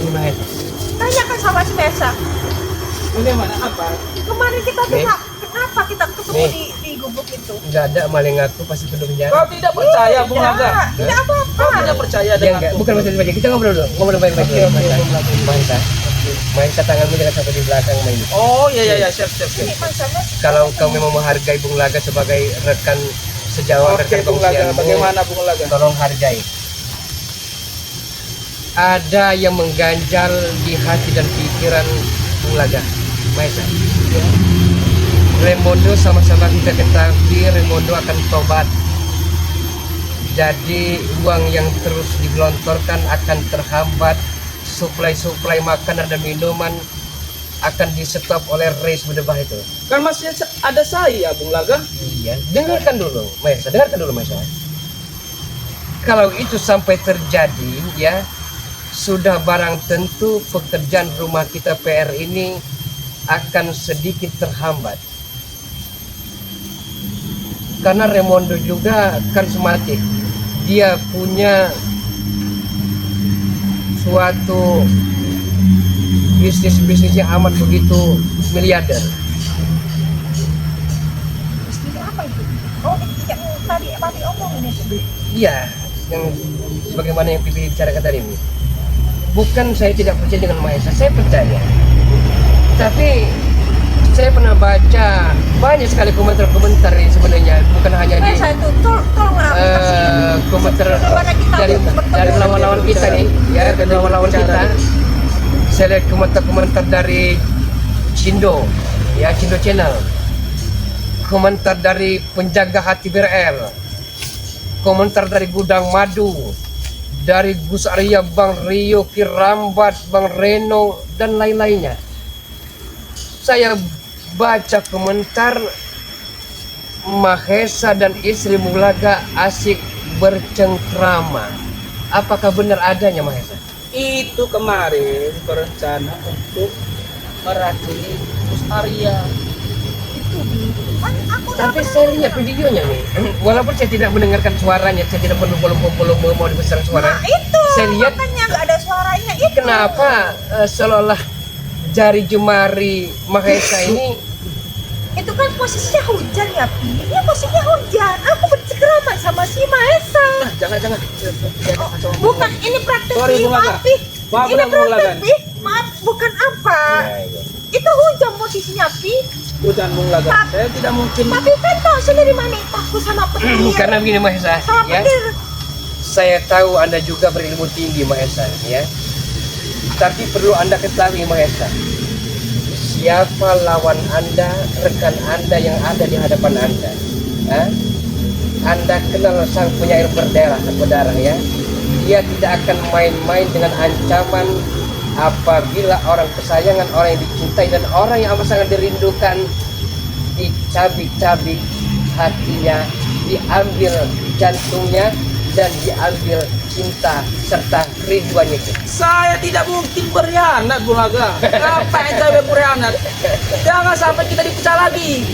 ini Mahesa? Tanyakan sama si Mesa. Bagaimana apa? Kemarin kita Nih. kenapa kita ketemu Nih. di gubuk itu? Enggak ada maling aku pasti tuduh Kau penjara. tidak percaya, Bung Laga? Tidak apa-apa. Kau tidak percaya Ya dengan enggak, aku? bukan maksud baik. Kita ngobrol dulu. Ngobrol baik-baik. Oke, oke, oke. Mahesa. Mahesa tanganmu jangan sampai di belakang Mahesa. Oh iya, siap. Ini masalah. Kalau kau memang menghargai Bung Laga sebagai rekan sejawat, Oke, rekan Bung Laga. kongsianmu, Bagaimana Bung Laga? tolong hargai. Ada yang mengganjal di hati dan pikiran Bung Laga, Mahesa. Raimondo sama-sama kita ketahui Raimondo akan tobat. Jadi uang yang terus digelontorkan akan terhambat, suplai makanan dan minuman akan di stop oleh Reis Bedebah itu. Kan masih ada saya, Bung Laga. Iya, dengarkan dulu Mahesa. Kalau itu sampai terjadi, ya sudah barang tentu pekerjaan rumah kita PR ini akan sedikit terhambat. Karena Raimondo juga karismatik. Dia punya suatu bisnis yang amat begitu miliarder. Istilah apa itu? Oh, yang tadi Papi omongin itu. Iya, yang sebagaimana yang Pipi bicarakan tadi ini. Bukan saya tidak percaya dengan Mahesa, saya percaya. Tapi saya pernah baca banyak sekali komentar-komentar ini sebenarnya, bukan hanya di Mesa itu tolong kasih. komentar Bagaimana kita dari bertemu lawan-lawan kita nih, ya dari lawan-lawan kita. Saya lihat komentar-komentar dari Cindo, ya Cindo Channel, komentar dari Penjaga Hati BRL, komentar dari Gudang Madu, dari Gus Arya, Bang Rio, Kirambat, Bang Reno, dan lain-lainnya. Saya baca komentar Mahesa dan istri Bung Laga asik bercengkrama. Apakah benar adanya Mahesa? Itu kemarin berencana untuk meracuni Gus Arya. Itu kan aku Tapi saya lihat videonya nih, walaupun saya tidak mendengarkan suaranya, saya tidak perlu volume mau dibesarkan suara. Nah, itu Saya lihat makanya nggak ada suaranya itu. kenapa seolah-olah jari jemari Mahesa ini Itu kan posisinya hujan ya, Pi. Ini posisinya hujan. Aku bercengkrama sama si Mahesa. Jangan. Bukan, ini praktek Sorry, Pi, Bung Laga. maaf Pi. Maaf, Ini Bung Laga. praktek Pi. Maaf, bukan apa. Ya. Itu hujan posisinya, Pi. Hujan Bung Laga. Saya tidak mungkin. Tapi kan tahu sendiri mana aku sama petir. Karena begini Mahesa, Sama ya. petir. Saya tahu Anda juga berilmu tinggi Mahesa, ya. Tapi perlu Anda ketahui Mahesa, siapa lawan Anda, rekan Anda yang ada di hadapan Anda. Hah? Anda kenal sang penyair berdarah, ya. Dia tidak akan main-main dengan ancaman apabila orang kesayangan, orang yang dicintai dan orang yang amat sangat dirindukan dicabik-cabik hatinya, diambil jantungnya dan diambil cinta serta kerinduannya itu. Saya tidak mungkin berkhianat, Bung Laga. Ngapain saya berkhianat? Jangan sampai kita dipecah lagi.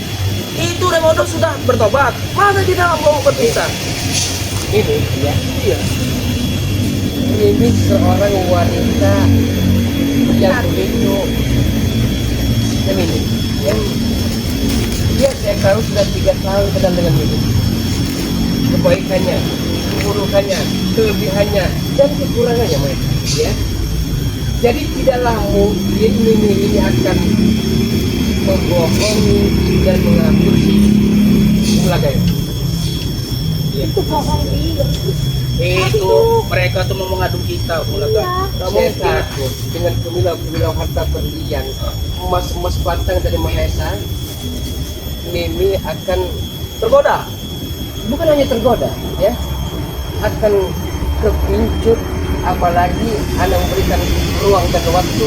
Itu Raimondo sudah bertobat. Masa kita mau berpisah? Ini ya, Iya. ini seorang wanita yang begitu feminim, ya. Dia saya tahu sudah 3 tahun kenal dengan ini. Kebaikannya, keburukannya, kelebihannya dan kekurangannya mereka, ya. Jadi tidaklah mungkin ini akan membohongi dan mengakusi Bung Laga itu. Itu bohong, Pi. Itu mereka tuh mau mengadu kita, Bung Laga. Iya. Nggak Saya mungkin. takut dengan kemilau harta berlian, emas batang dari Mahesa, Mimi akan Tergoda. bukan hanya tergoda, ya, akan kepincut, apalagi Anda memberikan ruang dan waktu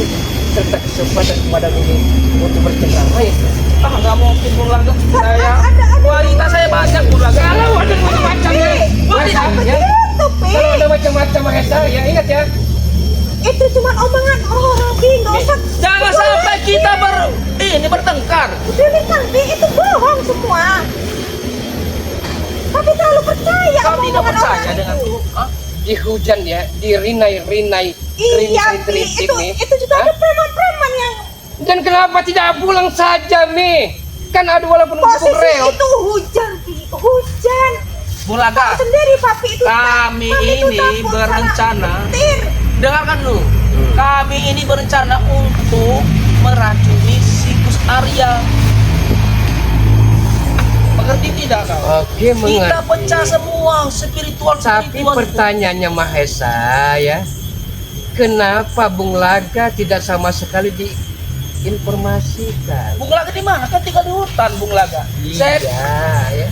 serta kesempatan kepada Mimi untuk bercengkrama itu. Nggak mungkin, Bung Laga. Saya wanita saya banyak, Bung Laga. Kalau ada macam-macamnya, Wanita ya. Itu, Pi. Kalau ada macam-macam Mahesa, ya ingat ya. Itu cuma omongan orang, Pi. Nggak usah. Jangan sampai kita bertengkar. Ini kan, Pi. Itu bohong semua. Tapi terlalu percaya. Kau tidak omongan percaya orang dengan itu. Hah? Di hujan ya, di rinai-rinai Iya, Pi. Rintik-rintik nih. Itu juga Hah? ada preman-preman yang Dan kenapa tidak pulang saja, Mi? Kan ada walaupun bubuk posisi reot. itu hujan, Pi. Hujan. Bulaga, Sendiri, Papi itu. kami Papi itu ini takut berencana. sama petir. Dengarkan dulu. Kami ini berencana untuk meracuni situs Arya. Mengerti tidak kau? Oke, Kita mengerti. pecah semua spiritual. Tapi pertanyaannya Mahesa ya, kenapa Bung Laga tidak sama sekali diinformasikan? Bung Laga di mana? Kan tinggal di hutan, Bung Laga. Iya, ya.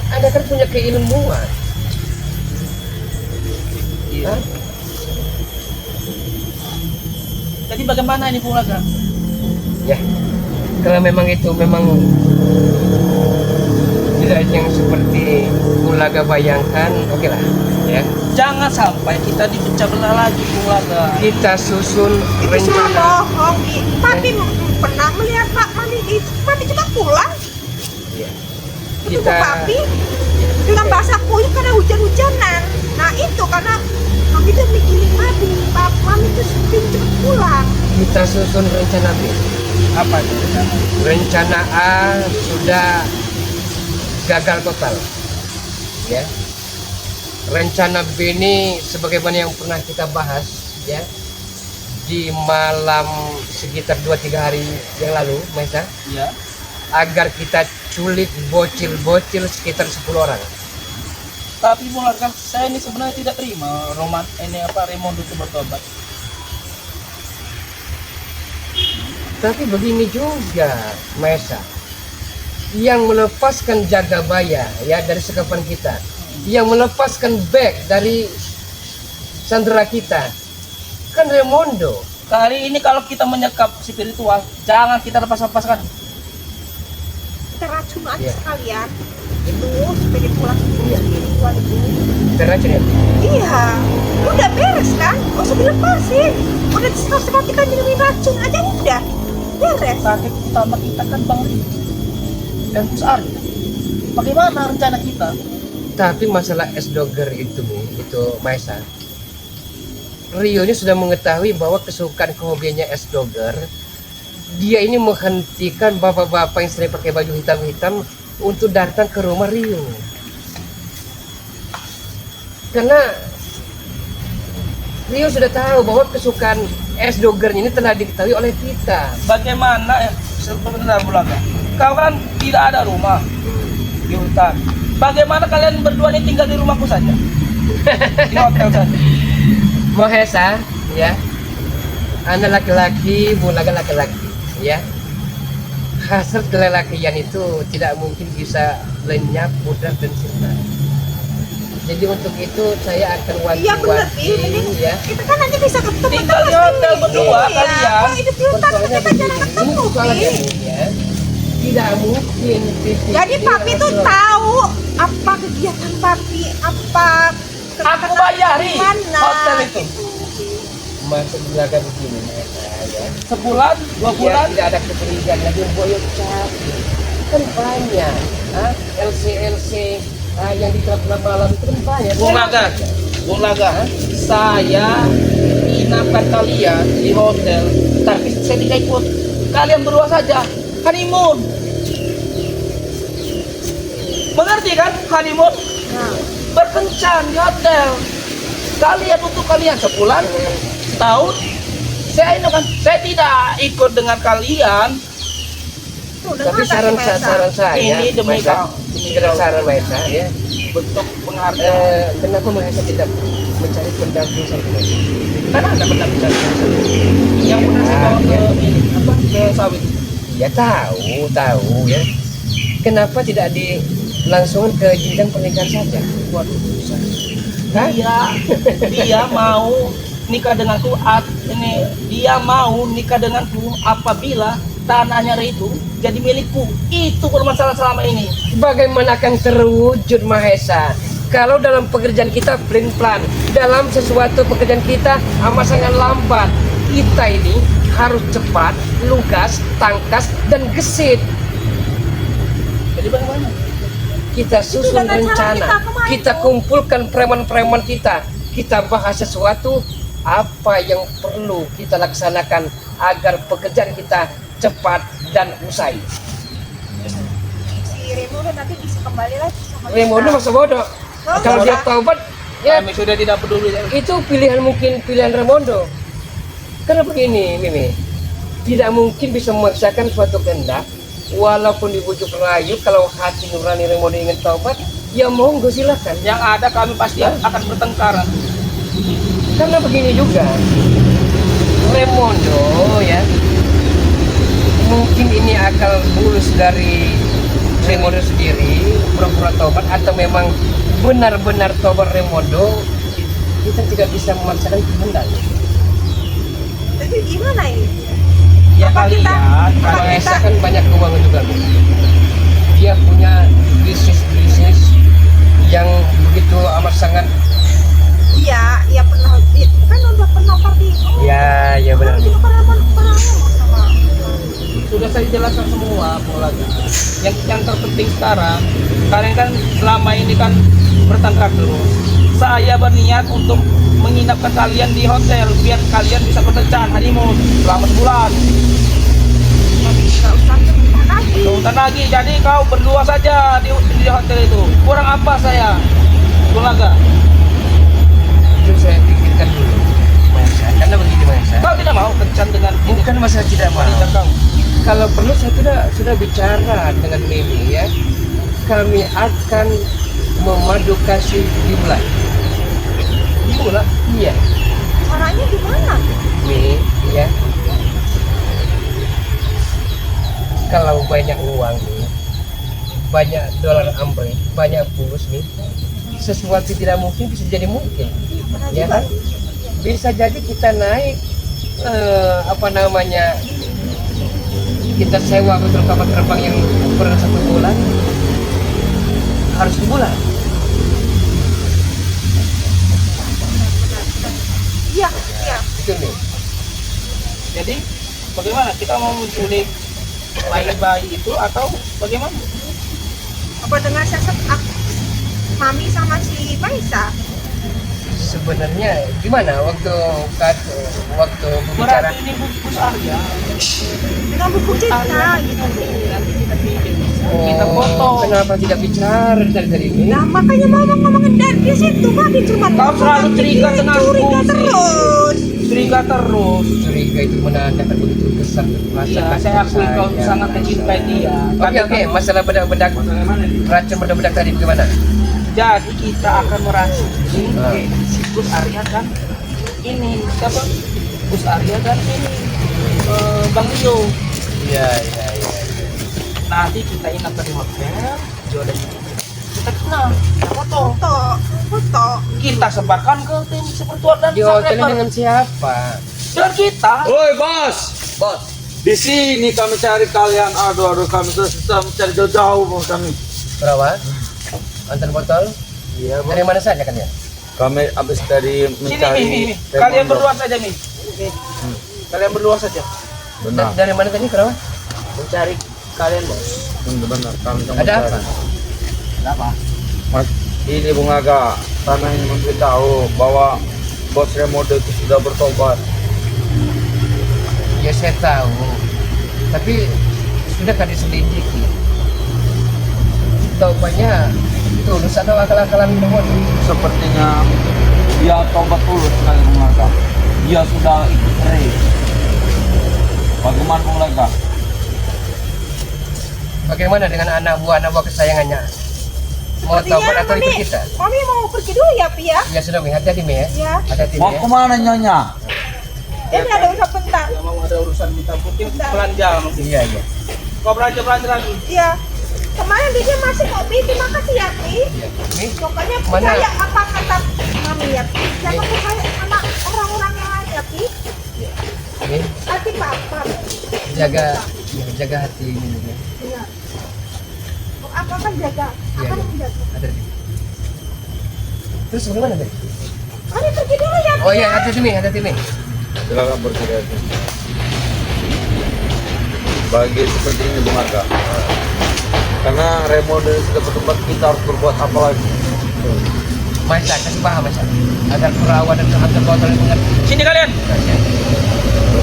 Anda kan punya keilmuan. Iya. Hah? Jadi bagaimana ini Bung Laga? Ya, kalau memang itu memang tidak yang seperti Bung Laga bayangkan, oke lah, ya. Jangan sampai kita dipecah belah lagi, Bung Laga. Kita susun Itu semua rencana. bohong, Pi. Papi pernah melihat Pak Mami di Papi cuma pulang. Ya. Itu Kita Papi dengan basah kuyup karena hujan-hujanan. Nah itu karena Mami udah mikirin Mami. Pak Mami itu cepet pulang. kita susun rencana B. Apa itu? Rencana A sudah gagal total, ya. Rencana B ini sebagaimana yang pernah kita bahas, ya, di malam sekitar 2-3 hari yang lalu, Mesa, Iya. agar kita culik bocil-bocil sekitar 10 orang. Tapi Bung Laga, saya ini sebenarnya tidak terima Raimondo itu bertobat. Tapi begini juga, Mesa, yang melepaskan Jagabaya ya dari sekapan kita, yang melepaskan back dari sandera kita, kan Raimondo. Kali ini kalau kita menyekap spiritual, jangan kita lepaskan. Kita racun aja Iya. sekalian. Itu spiritual Iya. spiritual itu. Teracun ya? Iya, udah beres kan? Gak usah dilepasin. Udah sekarang kita minum racun aja udah beres. Target utama kita kan Bang Rio dan Gus Arya. Bagaimana rencana kita? Tapi masalah es doger itu Maesa, Rio ini sudah mengetahui bahwa kesukaan kehobiannya es doger. Dia ini menghentikan bapak-bapak yang sering pakai baju hitam-hitam untuk datang ke rumah Rio. Karena Rio sudah tahu bahwa kesukaan es dogernya ini telah diketahui oleh kita. Bagaimana sebenarnya Bung Laga? Kau kan tidak ada rumah di hutan. Bagaimana kalian berdua ini tinggal di rumahku saja? Di hotel saja. Mahesa, ya, Anda laki-laki, Bulaga laki-laki, ya. Hasrat kelelakian itu tidak mungkin bisa lenyap, pudar dan sirna. Jadi untuk itu saya akan Iya bener, Pi. wanti-wanti, Mending ya. kita kan nanti bisa ketemu Tinggal di terus, hotel Pi. berdua, Iya. kalian. Kalau hidup di hutan Persoalannya kita begini, jarang ini ketemu, persoalannya Pi. ini, ya. Tidak mungkin. Pipi Jadi ini Papi tuh langsung- tahu apa kegiatan Papi, apa Aku bayari mana hotel itu. Masuk Bulaga begini, Mahesa, ya. Sebulan, 2 bulan. Tidak ada kecurigaan lagi, boyok capek. Kan banyak, LC yang di klub malam itu kan banyak. Bung Laga, Bung Laga, saya inapkan kalian di hotel, tapi saya tidak ikut. Kalian berdua saja, honeymoon. Mengerti kan, honeymoon? Nah, Berkencan di hotel. Kalian untuk kalian sebulan, setahun. Saya ini kan, saya tidak ikut dengan kalian. tuh, Tapi dengar tadi, Maesa. saran saya, Ini demi Maesa, kau. sekedar saran Maesa, ya. Bentuk penghargaan. Kenapa Maesa tidak mencari pendamping satu Maesa? Karena ada pendamping yang pernah saya bawa ke ini, apa, ke sawit. Ya tahu ya. Kenapa tidak langsung ke jenjang pernikahan saja? Waduh, susah. Hah? Dia mau nikah denganku dia mau nikah denganku apabila tanahnya itu jadi milikku. Itu permasalahan selama ini. Bagaimana akan terwujud Mahesa kalau dalam pekerjaan kita plan dalam sesuatu pekerjaan kita amat sangat lambat. Kita ini harus cepat, lugas, tangkas dan gesit. Jadi bagaimana? Kita susun dengan cara rencana, kita kemarin kita tuh. kumpulkan preman-preman kita bahas sesuatu apa yang perlu kita laksanakan agar pekerjaan kita cepat dan usai. Si Remono nanti bisa kembali lagi sama Remono kita. masa bodoh. Oh, Kalau dia enggak. taubat, ya Kami sudah tidak peduli. itu pilihan, mungkin pilihan Remondo. Karena begini, Mimi, tidak mungkin bisa memaksakan suatu kehendak, walaupun dibujuk rayu. Kalau hati nurani Remondo ingin taubat, ya monggo silakan. Yang ada kami pasti akan bertengkar. Karena begini juga, Remondo ya, mungkin ini akal bulus dari Remondo sendiri, pura-pura taubat, atau memang benar-benar taubat Remondo. Kita tidak bisa memaksakan kehendak. Jadi gimana ini? Ya Apa kalian, kita- Kalau kalian Esa kan banyak keuangan juga, Bu. Dia punya bisnis yang begitu amat sangat. Iya, iya pernah, kan udah pernah pergi. Oh, Ya benar. itu pernah ngomong sama. sudah saya jelaskan semua lagi. Yang terpenting sekarang, kalian kan selama ini kan bertengkar terus. Saya berniat untuk menginapkan kalian di hotel biar kalian bisa berkencan honeymoon selama sebulan. Nggak usah cerita lagi. Sebentar lagi, jadi kau berdua saja di hotel itu. Kurang apa saya? Bulaga. Itu saya pikirkan dulu, Maesa. Karena begini, Maesa. Kau tidak mau kencan dengan ini Bukan masalah tidak mau. wanita kau. Kalau perlu saya sudah bicara dengan Mimi ya. Kami akan memadu kasih dimulai. Dimulai. Iya, Caranya gimana? Mi, ya. Kalau banyak uang nih, banyak dolar Amerika, banyak fulus nih, sesuatu tidak mungkin bisa jadi mungkin, Pernah ya juga. kan? Bisa jadi kita naik, kita sewa betul kapal terbang yang ukuran 1 bulan, harus sebulan. Iya, iya. Itu nih. Jadi bagaimana kita mau menculik bayi-bayi itu atau bagaimana? Apa dengan sesat Mami sama si Maisa? Sebenarnya gimana waktu berbicara? Berarti ini bus Arya. Dengan buku cerita gitu. Nanti kita bikin kita foto. Kenapa tidak bicara dari ini? Nah makanya mama ngomongin dari situ Mami cuma Kau selalu curiga denganku, curiga Sri. terus. Curiga terus. Curiga itu menandakan begitu besar rasa Iya, kasih saya akui kau sayang. sangat mencintai dia. Oke, masalah bedak-bedak Bagaimana nih? racun bedak-bedak tadi bagaimana? Jadi kita akan meracuni si Gus Arya kan ini siapa? Gus Arya kan ini Bang Leo. Iya. Nanti kita inap di hotel, jodoh kita kenal, kita foto, Foto. kita sebarkan ke tim sepertuan dan Di hotelnya subscriber. dengan siapa? Dengan kita. Woi bos, Bos, di sini kami cari kalian. Aduh, kami sudah mencari jauh-jauh bos kami. Perawat? Antar botol? Iya Dari mana saja kan ya? Kami habis dari sini mencari. nih. Kalian berdua saja nih. Kalian berdua saja. Benar, Dari mana tadi perawat? Mencari kalian bos. benar. Kami sedang Ada mencari. apa? Kenapa? Mas, ini Bung Aga, tanah ini memberitahu bahwa bos Remodo itu sudah bertobat. Ya saya tahu. Tapi sudah kan diselidiki. Taubatnya tulus atau akal-akalan remote? Sepertinya dia tobat tulus sekali Bung Aga. Dia sudah ikut rey. Bagaimana Bung Aga? Bagaimana dengan anak buah kesayangannya? Mau taubat atau ikut kita? Mami mau pergi dulu ya Pi ya? Ya sudah, Mi. Hati-hati, Mi ya. Ya. Hati-hati, Mi Mau ya. kemana Nyonya? Ini ada usaha bentar. Ya mau ada urusan kita mungkin belanja mungkin. Iya. Kau belanja lagi. Iya. Kemarin dia masih kok Pi, terima kasih ya Pi. Iya. Mi, Pokoknya Mana? percaya apa kata Mami ya Pi. Jangan percaya sama orang-orang yang lain ya Pi. Mi, Hati papa. jaga hati ini. Mi. Iya. Aku akan jaga. Iya, Akan iya. jaga. Hati-hati. Terus bagaimana, Mi? Mami pergi dulu ya Pi. Oh iya, hati-hati, Mi. Hati-hati, Mi. Silakan berkira. Bagi seperti ini Bung Aga. Karena Remodo sudah bertobat, kita harus berbuat apa lagi? Masa kasih paham masa agar perawan dan antar botol ini mengerti. Sini kalian.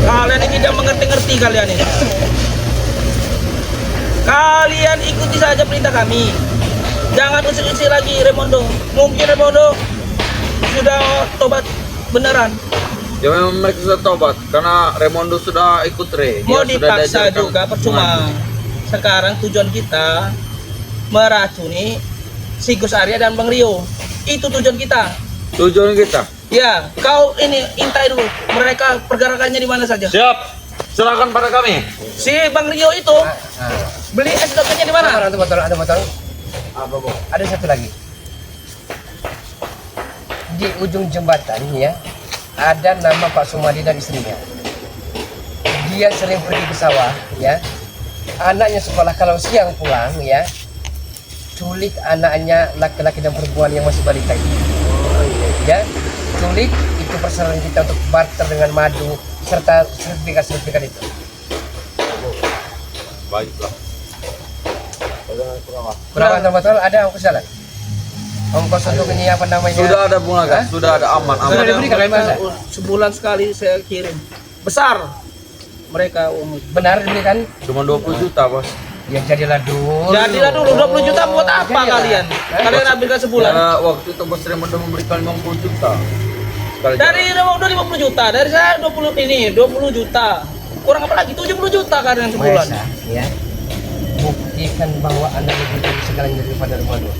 Kalian ini tidak mengerti-ngerti kalian ini. Kalian ikuti saja perintah kami. Jangan usir-usir lagi Raimondo. Mungkin Raimondo sudah tobat beneran. Ya memang mereka sudah tobat karena Raimondo sudah ikut Re. Mau Dia sudah dipaksa diajarkan juga percuma. mengaji. Sekarang tujuan kita meracuni si Gus Arya dan Bang Rio. Itu tujuan kita. Tujuan kita. Ya, kau ini intai dulu. Mereka pergerakannya di mana saja. Siap. Serahkan pada kami. Si Bang Rio itu beli es dognya di mana? Ada botol, ada botol. Apa, Bu? Ada satu lagi. Di ujung jembatan ya, ada nama Pak Sumadi dan istrinya. Dia sering pergi ke sawah ya. Anaknya sekolah kalau siang pulang ya, culik anaknya laki-laki dan perempuan yang masih balita itu. Ya, culik itu persyaratan kita untuk barter dengan madu serta sertifikat itu. Baiklah. Berapa botol? Ada ongkos jalan? Ongkos untuk ini apa namanya? Sudah ada bunga Hah? Sudah ada aman. Sudah Aman. diberikan dari mana? Sebulan sekali saya kirim. Besar mereka Benar diberikan? Cuma 20 juta, Bos. Ya jadilah dulu. jadilah dulu 20 juta buat apa Jadilah. kalian? Hah? Kalian ambilkan sebulan. Ya, waktu itu Bos Raimondo memberikan 50 juta. Sekali Dari udah 50 juta, dari saya 20 juta. Kurang apa lagi? 70 juta kalian sebulan. Maesa, ya. Buktikan bahwa Anda lebih dari segalanya daripada Raimondo.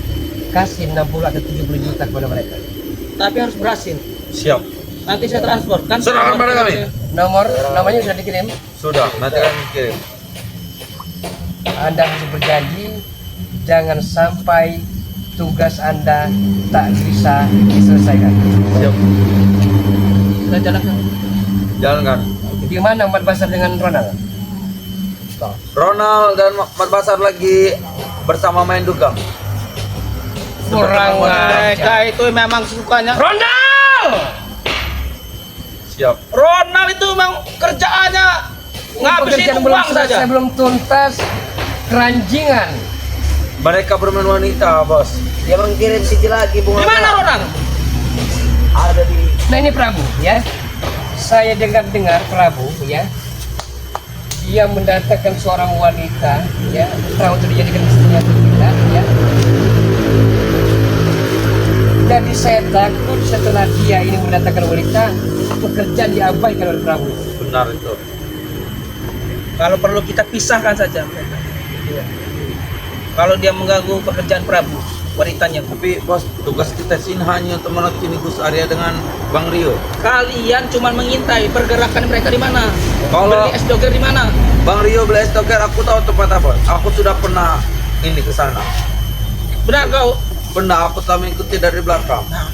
Kasih 60 atau 70 juta kepada mereka. Tapi harus berhasil. Siap. Nanti saya transfer. Kan Serahkan pada kami. Namanya sudah dikirim. Sudah, nanti kami kirim. Anda harus berjanji jangan sampai tugas Anda tak bisa diselesaikan. Siap. Kita jalankan. Jalankan. Di mana Mat Basar dengan Ronald? Ronald dan Mat Basar lagi bersama main dugem. Kurang Mereka ajar. itu memang sukanya. Ronald! Siap. Ronald itu memang kerjaannya ngabisin Pekerjaan belum uang selesai, saja. belum tuntas. Keranjingan. Mereka bermain wanita, Bos. Dia mengirim siji lagi bunga. Di mana Ronald? Ada di Nah ini Prabu ya. Saya dengar Prabu ya. Dia mendatangkan seorang wanita ya, tahu untuk dijadikan istrinya atau tidak ya. Jadi saya takut setelah dia ini mendatangkan wanita, pekerjaan diabaikan oleh Prabu. Benar itu. Kalau perlu kita pisahkan saja mereka. Kalau dia mengganggu pekerjaan Prabu, wanitanya. Tapi Bos, tugas kita sini hanya untuk menakini Gus Arya dengan Bang Rio. Kalian cuma mengintai pergerakan mereka di mana. Kalau- Beli es doger di mana? Bang Rio beli es doger, aku tahu tempat apa. Aku sudah pernah ini ke sana. Benar kau? Pernah, aku telah mengikuti dari belakang. Nah,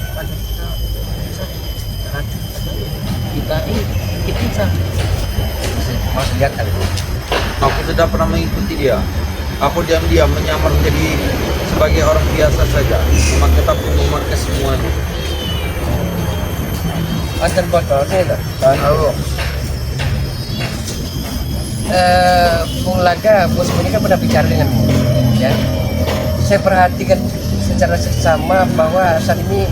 kita ini kita Mas lihat kali. Aku sudah pernah mengikuti dia. Aku diam-diam menyamar menjadi sebagai orang biasa saja. Memakai tapi memakai semuanya. Antar botol sini tuh. Halo. Bung Laga, bos ini kan pernah bicara denganmu, ya. Saya perhatikan secara seksama bahwa saat ini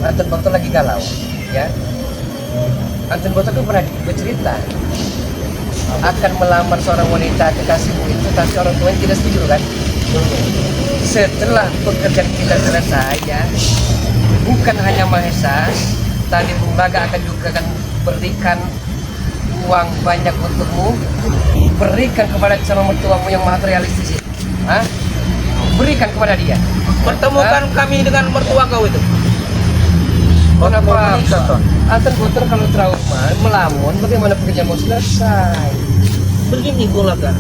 Anton Botol lagi galau, ya. Anton Botol kan pernah bercerita akan melamar seorang wanita kekasihmu itu, tapi orang tuanya tidak setuju kan. Setelah pekerjaan kita selesai, ya, bukan hanya Mahesa, tadi Bung Laga akan juga akan berikan uang banyak untukmu, berikan kepada calon mertuamu yang materialistis itu. Hah? Berikan kepada dia. pertemukan kami dengan mertua kau itu. Kenapa? menikah, Ton? Anton Botol kalau trauma, melamun, bagaimana pekerjaan mau selesai? Begini Golaga,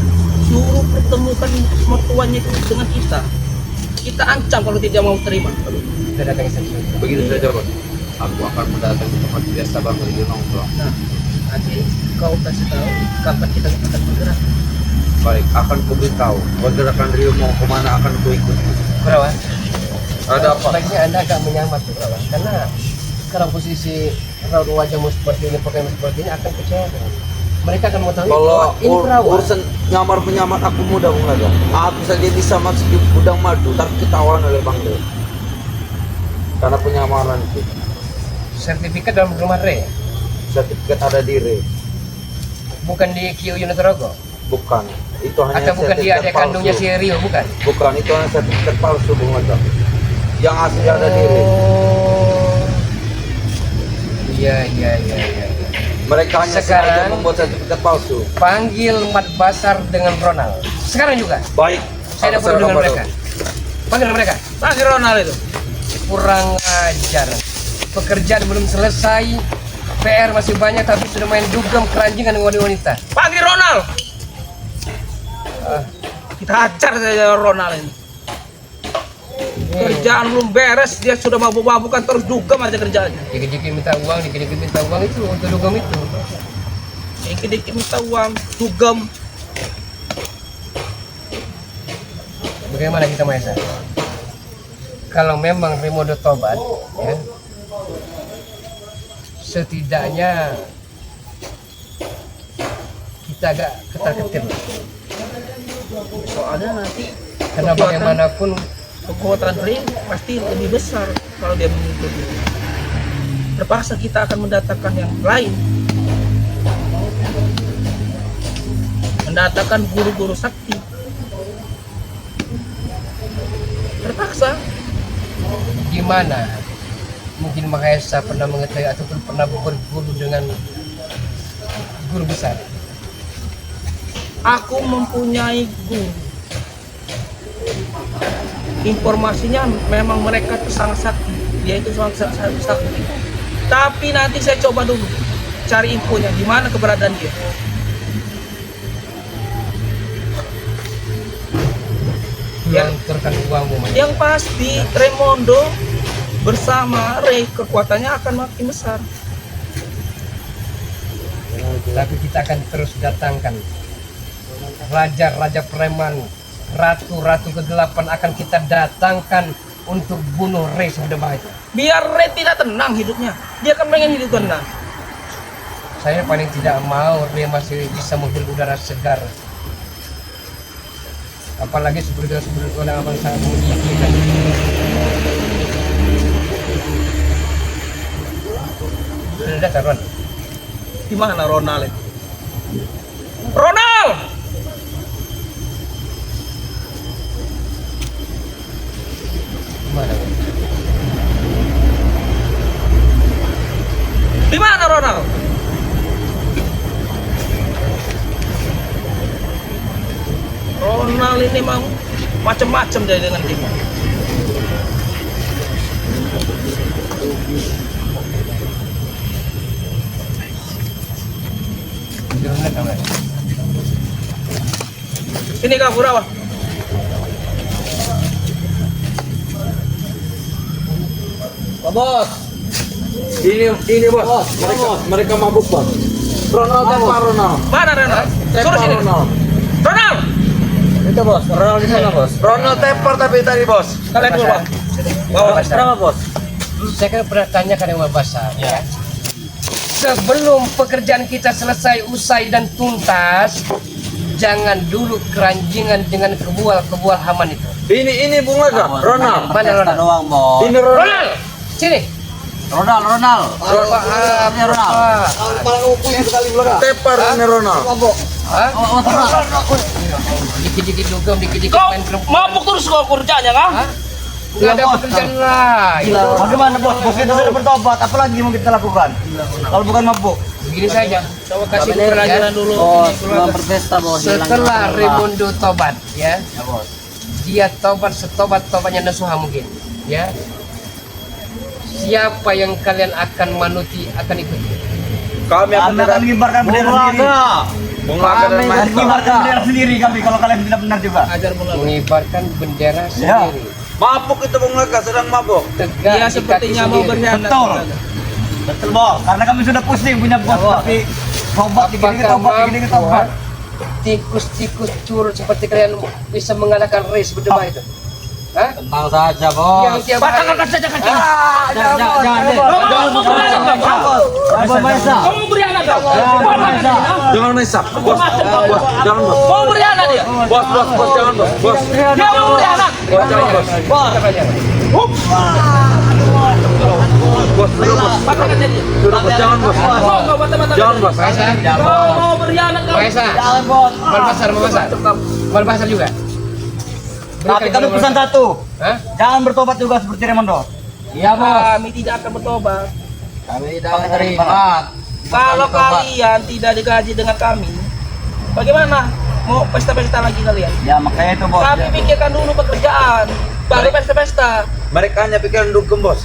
suruh pertemukan mertuanya itu dengan kita. Kita ancam kalau tidak mau terima. Kita datangi saja. Begitu saja, Bos. Aku akan mendatangi tempat biasa Bang Rio nongkrong. Nah, nanti kau kasih tahu kapan kita akan bergerak. Baik, akan ku beritahu. Pergerakan Rio mau kemana akan ku ikut. Kurawan, Ada apa? sebaiknya Anda agak menyamar tuh Kurawan, karena sekarang posisi raut wajahmu seperti ini, pakaianmu seperti ini akan kecewa. Mereka akan mengetahui Kalau bahwa ini perawan. urusan nyamar-menyamar aku mudah Bung Laga. Aku saja bisa masuk di gudang madu, tapi ketahuan oleh Bang Rio. Karena penyamaran itu. Sertifikat dalam rumah Re, Sertifikat ada di RE. bukan di Kio Yunitorogo. Bukan. Itu hanya Atau bukan dia adik sertifikat kandungnya palsu. si Rio, bukan? Bukan, itu hanya sertifikat palsu Bung Aga. Yang asli ada di RE. Oh. Iya. Mereka hanya Sekarang- sengaja membuat sertifikat palsu. Panggil Mat Basar dengan Ronald. Sekarang juga. Baik. Saya Aku dapat dengan serahkan mereka. Panggil mereka. Panggil Ronald itu. Kurang ajar. Pekerjaan belum selesai. PR masih banyak tapi sudah main dugem keranjingan dengan wanita. Panggil Ronald. Ah, Kita hajar saja Ronald ini. Kerjaan belum beres, dia sudah mabuk-mabukan terus dugem aja kerjaannya. dikit-dikit minta uang itu untuk dugem itu. Dikit-dikit minta uang, dugem. Bagaimana kita Maesa? Kalau memang Rimodo tobat, ya, setidaknya kita agak ketar-ketir. Soalnya nanti Karena bagaimanapun kekuatan Ring pasti lebih besar kalau dia mengikuti. Terpaksa kita akan mendatangkan yang lain. Mendatangkan guru-guru sakti. Terpaksa. gimana? Mungkin Mahesa pernah mengetahui ataupun pernah berguru dengan guru besar. Aku mempunyai guru. Informasinya memang mereka itu sangat sakti. Dia itu sangat sakti. Tapi nanti saya coba dulu cari infonya di mana keberadaan dia. Gelontorkan uangmu, Mas. Yang pasti Raimondo bersama Ray kekuatannya akan makin besar. Tapi kita akan terus datangkan raja-raja preman, ratu-ratu kegelapan akan kita datangkan untuk bunuh Ray Sudebah itu. Biar Ray tidak tenang hidupnya. Dia kan pengen hidup tenang. Saya paling tidak mau Ray masih bisa menghirup udara segar. Apalagi seperti orang abang sangat mengizinkan. Sudah datang Ron. Di mana Ronald itu? Ronald! Gimana? Di mana Ronald? Ronald ini memang macam-macam dia dengan kita. Sudah datang Ron. Sini Kak Burawa. Pak Bos. Ini bos. Mereka mabuk bos. Ronald tembak Ronald. Mana Ronald? Suruh Tembak sini. Ronald. Ronald! Itu Bos, Ronald di sana Bos. Ronald tembak tapi tadi bos. Kalian dulu Bang. Bawa Kenapa Bos? Saya kan pernah tanyakan dengan Basar, ya. Sebelum pekerjaan kita selesai, usai dan tuntas, jangan dulu keranjingan dengan kebual haman itu. Ini Bung Aga. Ronald. Mana Ronald? doang Bos. Ini Ronald. Ronald, sini. Ronald. Tepar ini Ronald. Hah? Dikit-dikit dugem, dikit-dikit Kau main perempuan. mabuk terus kau kerjanya kan? Hah? Nggak ada pekerjaan lain. Bagaimana Bos? Bos kita sudah bertobat, apa lagi mau kita lakukan? Kalau bukan mabuk. Begini saja. Coba kasih pelajaran dulu. Bos, belum berpesta Bos. Setelah Raimundo tobat, ya, Ya Bos. dia tobat setobat-tobatnya Nasuha mungkin, ya. Siapa yang kalian akan manuti akan ikuti. Kami akan mengibarkan bendera sendiri. Bung Aga dan Mahesa. Mengibarkan bendera sendiri kami kalau kalian tidak benar juga. Ajar mulai. Mengibarkan bendera sendiri. Mabuk itu Bung Aga, sedang mabuk. Tegak Dia di sepertinya kaki mau sendiri. berkhianat. Betul. Betul Bos, karena kami sudah pusing punya bos tapi tobat dikit-dikit tobat, dikit-dikit tobat. Tikus-tikus curut seperti kalian bisa mengalahkan race berdua itu? Hah? Tenang saja Bos. Yang tiap hari Jangan saja kan. Jangan deh. Bos Maesa. Kamu berkhianat kau. Jangan Mahesa. Bos. Jangan bos. Kamu berkhianat dia. Bos, jangan bos. Bos. Dia mau berkhianat. Bos, jangan bos. Bos. kita belajar. Bos, sudah bos. Apa kan jadi? Sudah bos, jangan bos. Kau mata-mata. Jangan bos. Maesa, Kau mau berkhianat kau. Maesa, Jangan bos. mal pasar juga. Tapi kami pesan satu. Hah? Jangan bertobat juga seperti Ramondo. Iya kami tidak akan bertobat. Kami tidak akan terima. Kalau kalian tidak digaji dengan kami, bagaimana? Mau pesta-pesta lagi kalian? Ya makanya itu bos. Kami pikirkan dulu pekerjaan, baru pesta-pesta. Mereka hanya pikiran dugem bos.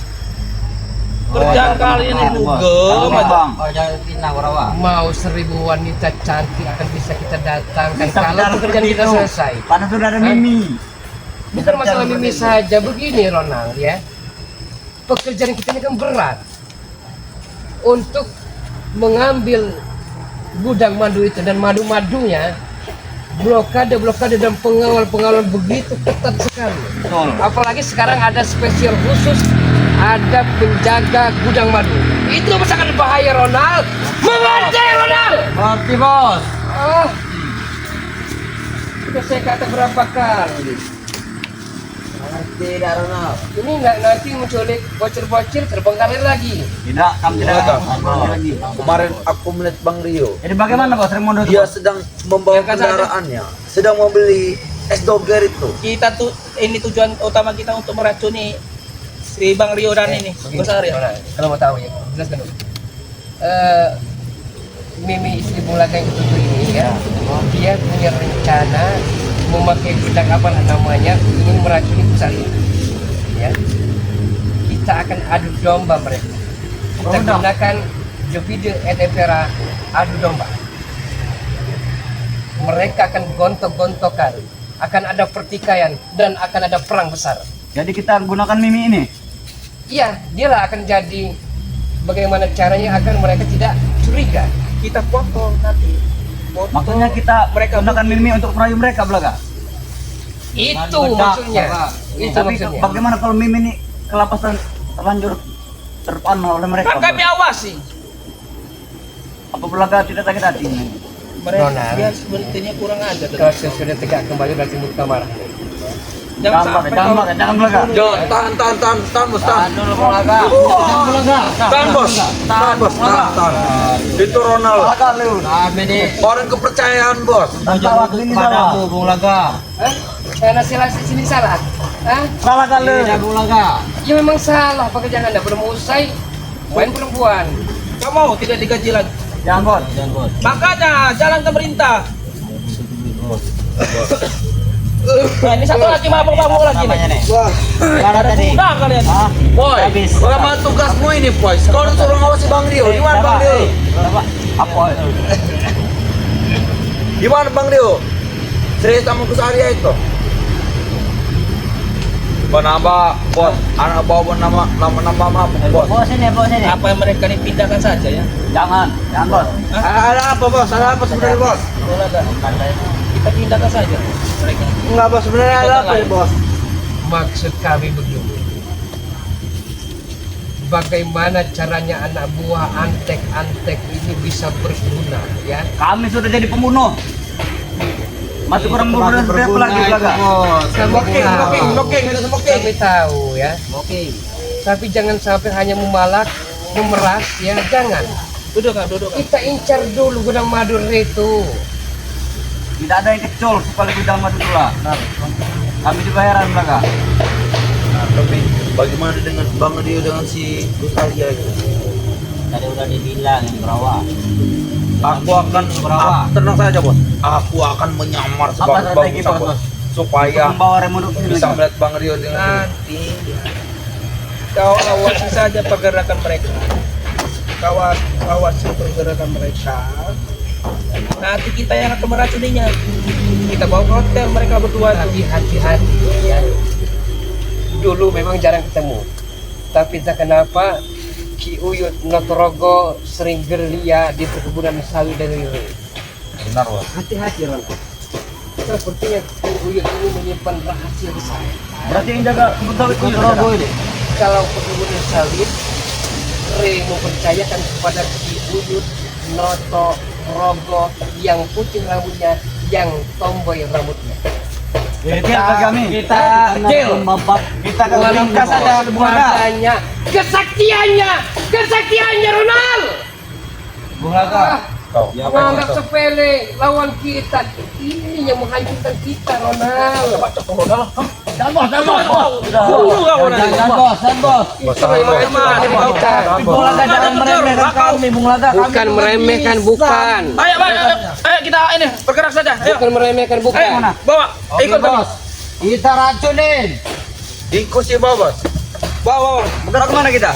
Kerjaan kalian itu dugem aja. Bang. Mau 1000 wanita cantik akan bisa kita datangkan Bisa kalau bicara pekerjaan seperti kita itu. selesai. Karena sudah ada Hah? Mimi. Bukan masalah Mimi saja, begini Ronald ya. Pekerjaan kita ini kan berat. Untuk mengambil gudang madu itu dan madu-madunya, blokade dan pengawal begitu ketat sekali. Betul. Apalagi sekarang ada spesial khusus, ada penjaga gudang madu. Itu sangat bahaya Ronald. Mengerti Ronald? Berarti bos. Ah, sudah saya kata berapa kali. Tidak Ronald. Ini nggak nanti menculik bocil-bocil terbongkar lagi. Tidak, kami tidak Tidak. akan lagi. Kemarin aku melihat Bang Rio. Jadi bagaimana bos Ramondo? Dia sedang membawa kendaraannya, sedang membeli es doger itu. Kita tuh ini tujuan utama kita untuk meracuni si Bang Rio dan ini besar ya. Ronald, kalau mau tahu ya, jelaskan dulu. Mimi istri Bulaga yang ketujuh ini ya, dia punya rencana memakai gudang apa namanya, ingin meracuni perusahaan ini. Ya, kita akan adu domba mereka. Kita gunakan video etepera adu domba. Mereka akan gontok-gontokan, akan ada pertikaian dan akan ada perang besar. Jadi kita gunakan Mimi ini. Iya, dialah akan jadi bagaimana caranya agar mereka tidak curiga. Kita foto nanti. Foto. Maksudnya kita Mereka gunakan Mimi untuk merayu mereka Belaga. Itu maksudnya. Itu Tapi maksudnya. bagaimana kalau Mimi ini kelapasan terlanjur terpana oleh mereka? Kan kami awasi. Apa Belaga tidak sakit hati? Mereka Ronald. dia sepertinya kurang ajar. Kalau saya sudah tegak kembali berarti muka marah. Jangan Jangan sampai jangan kau- Belaga, jangan Belaga. Jangan, tahan bos, tahan. Dulu Belaga. Tahan bos, tahan bos, tahan. Itu Ronald. Belaga lu. Orang kepercayaan bos. Salah ini salah. Hah? Karena salah sini salah. Hah? Salah kali. Ya memang salah pekerjaan Anda belum usai. Main perempuan. Kau mau tidak digaji lagi? Jangan bos. Makanya jalan ke perintah. Nah, ini satu lagi mabuk lagi nih. Mana tadi? Udah kalian. Boy, bagaimana tugasmu ini boy? Kau suruh ngawasi Bang Rio. Di mana Bang Rio? Apa? Di mana Bang Rio? Serius sama Kusaria itu? Kenapa bos? Anak bawa nama mabuk bos. Bos ini. Apa yang mereka ini pindahkan saja ya? Jangan bos. Ada apa bos? Ada apa sebenarnya bos? Kita pindahkan saja mereka. Enggak bos, sebenarnya ada apa ya bos? Maksud kami begini. Bagaimana caranya anak buah antek-antek ini bisa berguna ya? Kami sudah jadi pembunuh. Masih kurang berapa lagi Belaga? Kami tahu ya. Tapi jangan sampai hanya memalak, memeras ya, jangan. Duduk. Kita incar dulu gudang madu itu. Tidak ada yang kecil sekali gudang madu pula. Kami dibayaran Belaga. Nah, tapi bagaimana dengan Bang Rio dengan si Kusaria itu? Tadi udah dibilang yang berawa. Aku akan tenang saja bos. Aku akan menyamar strategi, sebagus bos? supaya Membawa remote bisa melihat Bang Rio dengan Nanti kau awasi saja pergerakan mereka. Kau awasi pergerakan mereka. Nanti kita yang akan meracuninya. Kita bawa ke hotel mereka berdua. Tapi hati-hati ya. Dulu memang jarang ketemu. Tapi entah kenapa Ki Uyut Notorogo sering gerilya di perkebunan sawit dari Rio. benar bos. Hati-hati Ron. Sepertinya Ki Uyut ini menyimpan rahasia besar. Berarti yang jaga kebun sawit Notorogo ini. Kalau perkebunan sawit, Re mempercayakan kepada Ki Uyut Notorogo yang putih rambutnya, yang tomboy rambutnya. Kita kami. Kita jail. Kita Bukan ringkas saja Bulaga. adanya kesaktiannya Ronald. Bulaga. Menganggap sepele lawan kita. Ini yang menghancurkan kita, Ronald. Dan bos. Itu yang menghancurkan kita. Bulaga jangan meremehkan kami, Bulaga. Bukan meremehkan, bukan. Ayo kita ini bergerak saja. Ayo. Bukan meremehkan, bukan. Bawa. Ikut kami. Kita racunin. Ikut si Bobos. Bawa. Bergerak kemana kita?